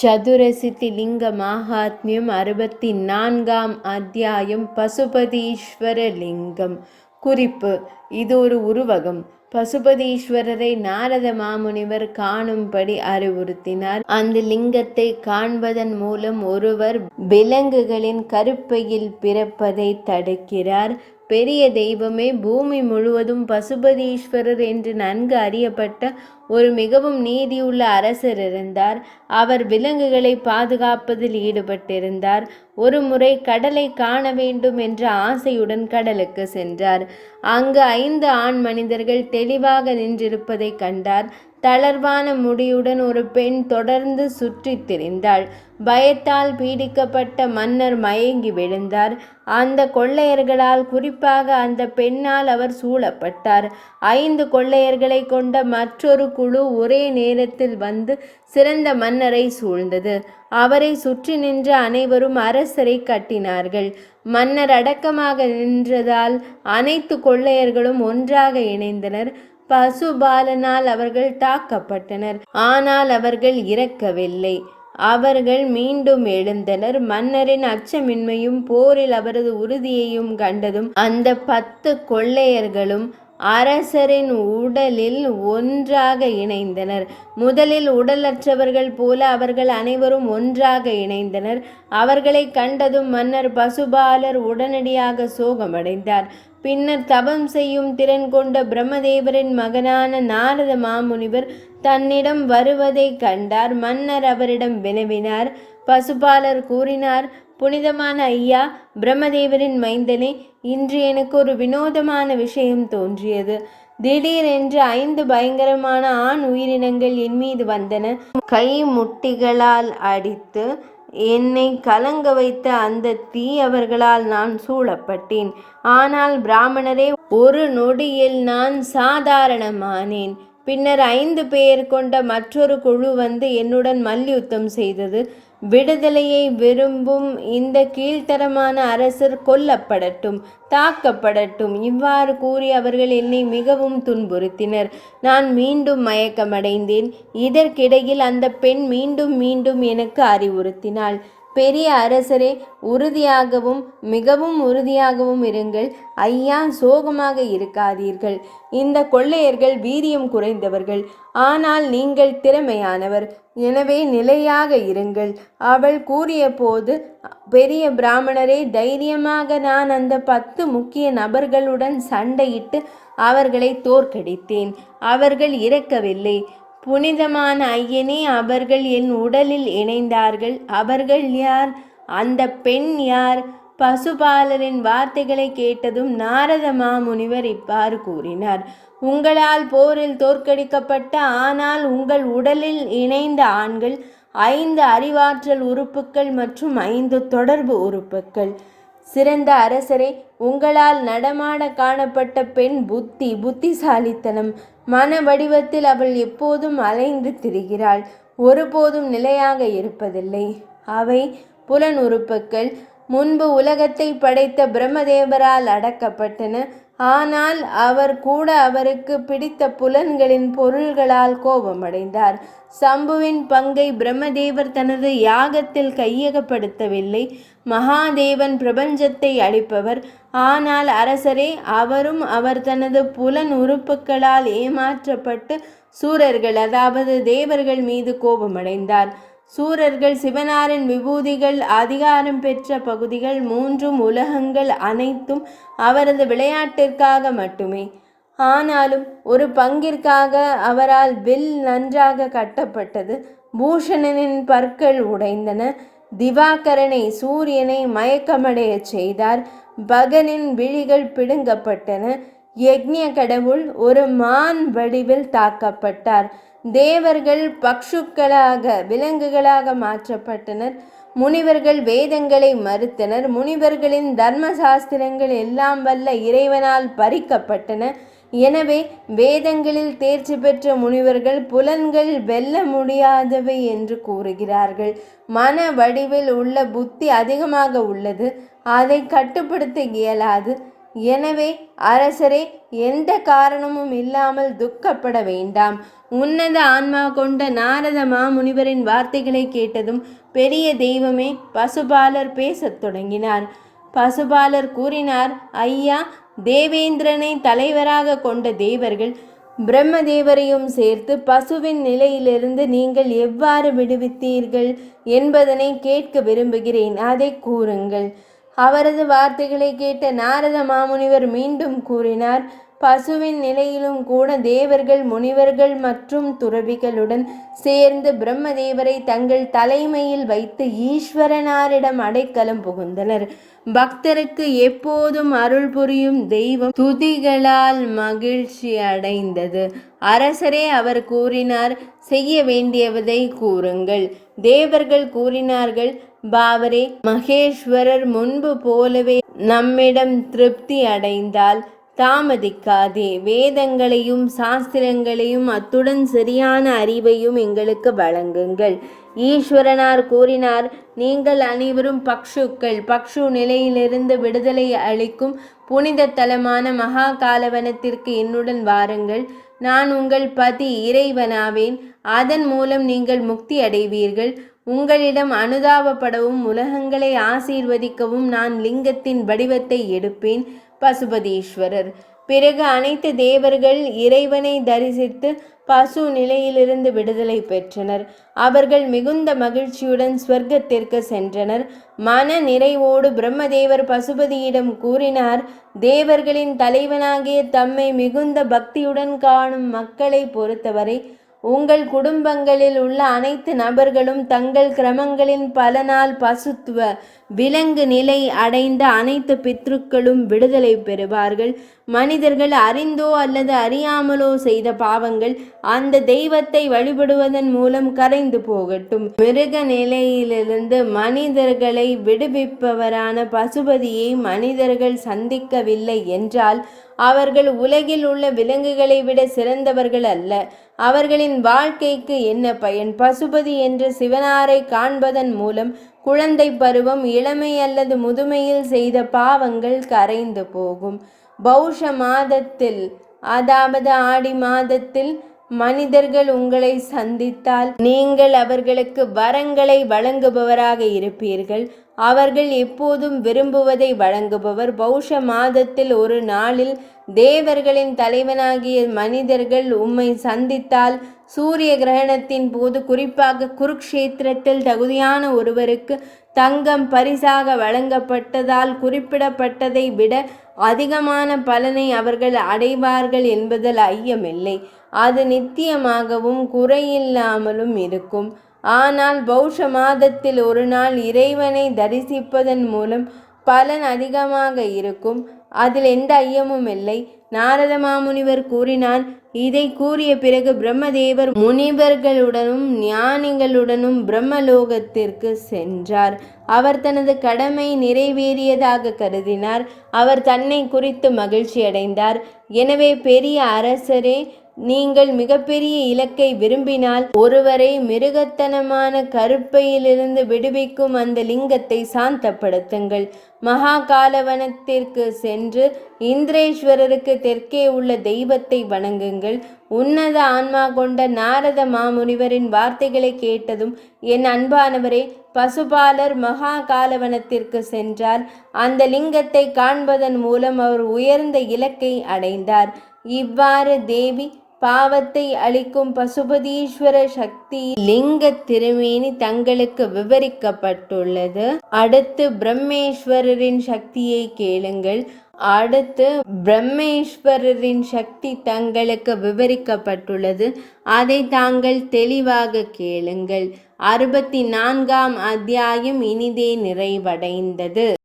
சதுரசித்தி லிங்க மாகாத்மியம் 64ஆம் அத்தியாயம். பசுபதீஸ்வர லிங்கம். குறிப்பு: இது ஒரு உருவகம். பசுபதீஸ்வரரை நாரத மாமுனிவர் காணும்படி அறிவுறுத்தினார். அந்த லிங்கத்தை காண்பதன் மூலம் ஒருவர் விலங்குகளின் கருப்பையில் பிறப்பதை தடுக்கிறார். பெரிய தெய்வமே பூமி முழுவதும் பசுபதீஸ்வரர் என்று நன்கு அறியப்பட்ட ஒரு மிகவும் நீதியுள்ள அரசர் இருந்தார். அவர் விலங்குகளை பாதுகாப்பதில் ஈடுபட்டிருந்தார். ஒரு முறை கடலை காண வேண்டும் என்ற ஆசையுடன் கடலுக்கு சென்றார். அங்கு 5 ஆண் மனிதர்கள் தெளிவாக நின்றிருப்பதை கண்டார். தளர்வான முடியுடன் ஒரு பெண் தொடர்ந்து சுற்றித் திரிந்தாள். பயத்தால் பீடிக்கப்பட்ட மன்னர் மயங்கி விழுந்தார். அந்த கொள்ளையர்களால், குறிப்பாக அந்த பெண்ணால் அவர் சூழப்பட்டார். 5 கொள்ளையர்களை கொண்ட மற்றொரு குழு ஒரே நேரத்தில் வந்து சிறந்த மன்னரை சூழ்ந்தது. அவரை சுற்றி நின்ற அனைவரும் அரசரை கட்டினார்கள். மன்னர் அடக்கமாக நின்றதால் அனைத்து கொள்ளையர்களும் ஒன்றாக இணைந்தனர். பசுபாலனால் அவர்கள் தாக்கப்பட்டனர். ஆனால் அவர்கள் இறக்கவில்லை. அவர்கள் மீண்டும் எழுந்தனர். மன்னரின் அச்சமின்மையும் போரில் அவரது உறுதியையும் கண்டதும் அந்த 10 கொள்ளையர்களும் அரசரின் உடலில் ஒன்றாக இணைந்தனர். முதலில் உடலற்றவர்கள் போல அவர்கள் அனைவரும் ஒன்றாக இணைந்தனர். அவர்களை கண்டதும் மன்னர் பசுபாலர் உடனடியாக சோகமடைந்தார். பின்னர் தவம் செய்யும் திறன் கொண்ட பிரம்மதேவரின் மகனான நாரத மாமுனிவர் தன்னிடம் வருவதை கண்டார். மன்னர் அவரிடம் வினவினார். பசுபாலர் கூறினார்: புனிதமான ஐயா, பிரம்மதேவரின் மைந்தனே, இன்று எனக்கு ஒரு வினோதமான விஷயம் தோன்றியது. திடீரென்று 5 பயங்கரமான ஆண் உயிரினங்கள் என் மீது வந்தன. கை முட்டிகளால் அடித்து என்னை கலங்க வைத்த அந்த தீயவர்களால் நான் சூழப்பட்டேன். ஆனால் பிராமணரே, ஒரு நொடியில் நான் சாதாரணமானேன். பின்னர் 5 பேர் கொண்ட மற்றொரு குழு வந்து என்னுடன் மல்யுத்தம் செய்தது. விடுதலையை விரும்பும் இந்த கீழ்த்தரமான அரசர் கொல்லப்படட்டும், தாக்கப்படட்டும். இவ்வாறு கூறி அவர்கள் என்னை மிகவும் துன்புறுத்தினர். நான் மீண்டும் மயக்கமடைந்தேன். இதற்கிடையில் அந்த பெண் மீண்டும் மீண்டும் எனக்கு அறிவுறுத்தினாள்: பெரிய அரசரே, உறுதியாகவும் மிகவும் உறுதியாகவும் இருங்கள். ஐயா, சோகமாக இருக்காதீர்கள். இந்த கொள்ளையர்கள் வீரியம் குறைந்தவர்கள், ஆனால் நீங்கள் திறமையானவர். எனவே நிலையாக இருங்கள். அவள் கூறிய போது, பெரிய பிராமணரே, தைரியமாக நான் அந்த 10 முக்கிய நபர்களுடன் சண்டையிட்டு அவர்களை தோற்கடித்தேன். அவர்கள் இறக்கவில்லை. புனிதமான ஐயனே, அவர்கள் என் உடலில் இணைந்தார்கள். அவர்கள் யார்? அந்த பெண் யார்? பசுபாலரின் வார்த்தைகளை கேட்டதும் நாரத மாமுனிவர் இவ்வாறு கூறினார்: உங்களால் போரில் தோற்கடிக்கப்பட்ட, ஆனால் உங்கள் உடலில் இணைந்த ஆண்கள் 5 அறிவாற்றல் உறுப்புக்கள் மற்றும் 5 தொடர்பு உறுப்புக்கள். சிறந்த அரசரே, உங்களால் நடமாட காணப்பட்ட பெண் புத்திசாலித்தனம். மன வடிவத்தில் அவள் எப்போதும் அலைந்து திரிகிறாள். ஒருபோதும் நிலையாக இருப்பதில்லை. அவை புலன் உறுப்புக்கள். முன்பு உலகத்தை படைத்த பிரம்மதேவரால் அடக்கப்பட்டன. ஆனால் அவர் கூட அவருக்கு பிடித்த புலன்களின் பொருள்களால் கோபமடைந்தார். சம்புவின் பங்கை பிரம்மதேவர் தனது யாகத்தில் கையகப்படுத்தவில்லை. மகாதேவன் பிரபஞ்சத்தை அளிப்பவர். ஆனால் அரசரே, அவரும் அவர் தனது புலன் உறுப்புகளால் ஏமாற்றப்பட்டு சூரர்கள், அதாவது தேவர்கள் மீது கோபமடைந்தார். சூரர்கள் சிவனாரின் விபூதிகள், அதிகாரம் பெற்ற பகுதிகள், 3 உலகங்கள் அனைத்தும் அவரது விளையாட்டிற்காக மட்டுமே. ஆனாலும் ஒரு பங்கிற்காக அவரால் வில் நன்றாக கட்டப்பட்டது. பூஷணனின் பற்கள் உடைந்தன. திவாகரனை, சூரியனை மயக்கமடைய செய்தார். பகனின் விழிகள் பிடுங்கப்பட்டன. யக்ஞ கடவுள் ஒரு மான் வடிவில் தாக்கப்பட்டார். தேவர்கள் பக்ஷுக்களாக, விலங்குகளாக மாற்றப்பட்டனர். முனிவர்கள் வேதங்களை மறுத்தனர். முனிவர்களின் தர்ம சாஸ்திரங்கள் எல்லாம் வல்ல இறைவனால் பறிக்கப்பட்டன. எனவே வேதங்களில் தேர்ச்சி பெற்ற முனிவர்கள் புலன்கள் வெல்ல முடியாதவை என்று கூறுகிறார்கள். மன வடிவில் உள்ள புத்தி அதிகமாக உள்ளது. அதை கட்டுப்படுத்த இயலாது. எனவே அரசரே, எந்த காரணமும் இல்லாமல் துக்கப்பட வேண்டாம். உன்னத ஆன்மா கொண்ட நாரத மாமுனிவரின் வார்த்தைகளை கேட்டதும் பெரிய தெய்வமே பசுபாலர் பேசத் தொடங்கினார். பசுபாலர் கூறினார், ஐயா, தேவேந்திரனை தலைவராக கொண்ட தேவர்கள் பிரம்மதேவரையும் சேர்த்து பசுவின் நிலையிலிருந்து நீங்கள் எவ்வாறு விடுவித்தீர்கள் என்பதனை கேட்க விரும்புகிறேன். அதை கூறுங்கள். அவரது வார்த்தைகளை கேட்ட நாரத மாமுனிவர் மீண்டும் கூறினார், பசுவின் நிலையிலும் கூட தேவர்கள், முனிவர்கள் மற்றும் துறவிகளுடன் சேர்ந்து பிரம்மதேவரை தங்கள் தலைமையில் வைத்து ஈஸ்வரனாரிடம் அடைக்கலம் புகுந்தனர். பக்தருக்கு எப்போதும் அருள் புரியும் தெய்வம் துதிகளால் மகிழ்ச்சி அடைந்தது. அரசரே, அவர் கூறினார், செய்ய வேண்டியவதை கூறுங்கள். தேவர்கள் கூறினார்கள், பாவரே, மகேஸ்வரர் முன்பு போலவே நம்மிடம் திருப்தி அடைந்தால் தாமதிக்காதே. வேதங்களையும் சாஸ்திரங்களையும் அத்துடன் சரியான அறிவையும் எங்களுக்கு வழங்குங்கள். ஈஸ்வரனார் கூறினார், நீங்கள் அனைவரும் பக்ஷுக்கள். பக்ஷு நிலையிலிருந்து விடுதலை அளிக்கும் புனித தலமான மகா காலவனத்திற்கு என்னுடன் வாருங்கள். நான் உங்கள் பதி இறைவனாவேன். அதன் மூலம் நீங்கள் முக்தி அடைவீர்கள். உங்களிடம் அனுதாபப்படவும் உலகங்களை ஆசீர்வதிக்கவும் நான் லிங்கத்தின் வடிவத்தை எடுப்பேன். பசுபதீஸ்வரர். பிறகு அனைத்து தேவர்கள் இறைவனை தரிசித்து பசு நிலையிலிருந்து விடுதலை பெற்றனர். அவர்கள் மிகுந்த மகிழ்ச்சியுடன் ஸ்வர்க்கத்திற்கு சென்றனர். மன நிறைவோடு பிரம்மதேவர் பசுபதியிடம் கூறினார், தேவர்களின் தலைவனாகிய தம்மை மிகுந்த பக்தியுடன் காணும் மக்களை பொறுத்தவரை உங்கள் குடும்பங்களில் உள்ள அனைத்து நபர்களும் தங்கள் கிரமங்களின் பலனால் பசுத்துவ விலங்கு நிலை அடைந்த அனைத்து பித்ருக்களும் விடுதலை பெறுவார்கள். மனிதர்கள் அறிந்தோ அல்லது அறியாமலோ செய்த பாவங்கள் அந்த தெய்வத்தை வழிபடுவதன் மூலம் கரைந்து போகட்டும். மிருக நிலையிலிருந்து மனிதர்களை விடுவிப்பவரான பசுபதியை மனிதர்கள் சந்திக்கவில்லை என்றால் அவர்கள் உலகில் உள்ள விலங்குகளை விட சிறந்தவர்கள் அல்ல. அவர்களின் வாழ்க்கைக்கு என்ன பயன்? பசுபதி என்ற சிவனாரை காண்பதன் மூலம் குழந்தை பருவம், இளமை அல்லது முதுமையில் செய்த பாவங்கள் கரைந்து போகும். பௌஷ மாதத்தில், அதாவது ஆடி மாதத்தில் மனிதர்கள் உங்களை சந்தித்தால் நீங்கள் அவர்களுக்கு வரங்களை வழங்குபவராக இருப்பீர்கள். அவர்கள் எப்போதும் விரும்புவதை வழங்குபவர். பௌஷ மாதத்தில் ஒரு நாளில் தேவர்களின் தலைவனாகிய மனிதர்கள் உம்மை சந்தித்தால் சூரிய கிரகணத்தின் போது குறிப்பாக குருக்ஷேத்திரத்தில் தகுதியான ஒருவருக்கு தங்கம் பரிசாக வழங்கப்பட்டதால் குறிப்பிடப்பட்டதை விட அதிகமான பலனை அவர்கள் அடைவார்கள் என்பதில் ஐயமில்லை. அது நித்தியமாகவும் குறையில்லாமலும் இருக்கும். ஆனால் பௌஷ மாதத்தில் ஒரு நாள் இறைவனை தரிசிப்பதன் மூலம் பலன் அதிகமாக இருக்கும். அதில் எந்த ஐயமும் இல்லை. நாரத மாமுனிவர் கூறினார். இதை கூறிய பிறகு பிரம்மதேவர் முனிவர்களுடனும் ஞானிகளுடனும் பிரம்மலோகத்திற்கு சென்றார். அவர் தனது கடமை நிறைவேறியதாக கருதினார். அவர் தன்னை குறித்து மகிழ்ச்சி அடைந்தார். எனவே பெரிய அரசரே, நீங்கள் மிகப்பெரிய இலக்கை விரும்பினால் ஒருவரை மிருகத்தனமான கருப்பையிலிருந்து விடுவிக்கும் அந்த லிங்கத்தை சாந்தப்படுத்துங்கள். மகா காலவனத்திற்கு சென்று இந்திரேஸ்வரருக்கு தெற்கே உள்ள தெய்வத்தை வணங்குங்கள். உன்னத ஆன்மா கொண்ட நாரத மாமுனிவரின் வார்த்தைகளை கேட்டதும் என் அன்பானவரே, பசுபாலர் மகா காலவனத்திற்கு சென்றார். அந்த லிங்கத்தை காண்பதன் மூலம் அவர் உயர்ந்த இலக்கை அடைந்தார். இவ்வாறு தேவி பாவத்தை அளிக்கும் பசுபதீஸ்வர சக்தி லிங்க திருமேனி தங்களுக்கு விவரிக்கப்பட்டுள்ளது. அடுத்து பிரம்மேஸ்வரரின் சக்தியை கேளுங்கள். அடுத்து பிரம்மேஸ்வரரின் சக்தி தங்களுக்கு விவரிக்கப்பட்டுள்ளது. அதை தாங்கள் தெளிவாக கேளுங்கள். 64ஆம் அத்தியாயம் இனிதே நிறைவடைந்தது.